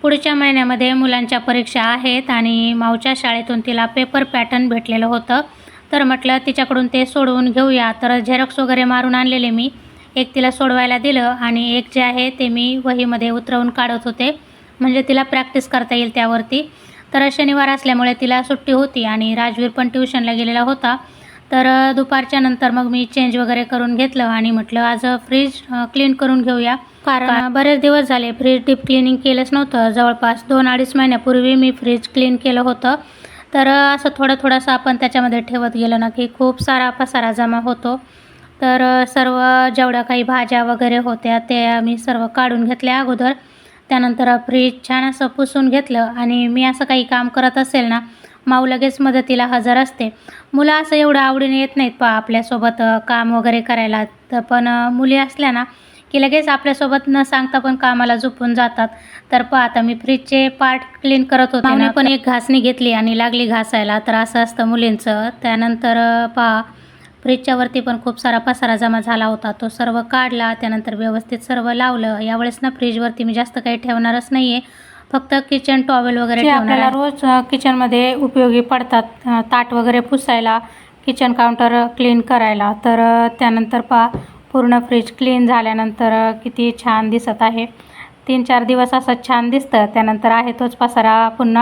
पुढच्या महिन्यामध्ये मुलांच्या परीक्षा आहेत आणि मावच्या शाळेतून तिला पेपर पॅटर्न भेटलेलं होतं. तर म्हटलं तिच्याकडून ते सोडवून घेऊया. तर झेरॉक्स वगैरे मारून आणलेले मी. एक तिला सोडवायला दिलं आणि एक जे आहे ते मी वहीमध्ये उतरवून काढत होते, म्हणजे तिला प्रॅक्टिस करता येईल त्यावरती. तर शनिवार असल्यामुळे तिला सुट्टी होती आणि राजवीर पण ट्युशनला गेलेला होता. तर दुपारच्या नंतर मग मी चेंज वगैरे करून घेतलं आणि म्हटलं आज फ्रीज क्लीन करून घेऊया. कारण बरेच दिवस झाले फ्रीज डीप क्लिनिंग केलंच नव्हतं. जवळपास 2-2.5 महिन्यापूर्वी मी फ्रीज क्लीन केलं होतं. तर असं थोडंसं आपण त्याच्यामध्ये ठेवत गेलं ना की खूप सारा पसारा जमा होतो. तर सर्व जेवढ्या काही भाज्या वगैरे होत्या त्या मी सर्व काढून घेतल्या अगोदर. त्यानंतर फ्रीज छान असं पुसून घेतलं आणि मी असं काही काम करत असेल ना, माऊ लगेच मदतीला हजर असते. मुलं असं एवढं आवडीने येत नाहीत पहा आपल्यासोबत काम वगैरे करायला. तर पण मुली असल्या ना की लगेच आपल्यासोबत न सांगता पण कामाला झोपून जातात. तर पहा आता मी फ्रीजचे पार्ट क्लीन करत होते ना, पण एक घासणी घेतली आणि लागली घासायला. तर असं असतं मुलींचं. त्यानंतर पहा फ्रीजच्या वरती पण खूप सारा पसारा जमा झाला होता. तो सर्व काढला. त्यानंतर व्यवस्थित सर्व लावलं. यावेळेस ना फ्रीजवरती मी जास्त काही ठेवणारच नाही आहे. फक्त किचन टॉवेल वगैरे ठेवणार आहे. रोज किचनमध्ये उपयोगी पडतात. ताट वगैरे पुसायला, किचन काउंटर क्लीन करायला. तर त्यानंतर पहा पूर्ण फ्रीज क्लीन झाल्यानंतर किती छान दिसत आहे. 3-4 दिवस असं छान दिसतं. त्यानंतर आहे तोच पसारा पुन्हा